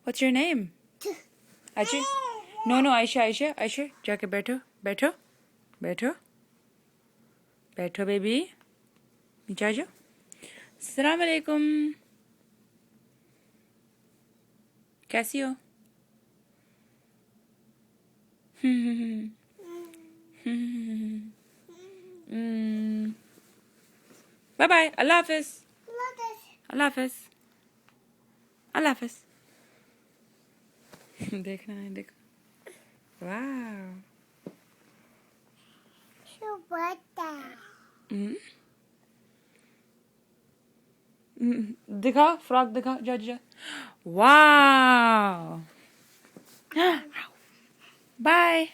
What's your name? Aisha? No, Aisha. जाके बैठो. बैठो बेबी. नीचे आ जाओ. अस्सलाम वालेकुम. कैसी हो? Bye bye. अल्लाह हाफिज. अल्लाह हाफिज. देखना है देखो. वाह. दिखा फ्रॉक दिखा. जा. वाह. बाय.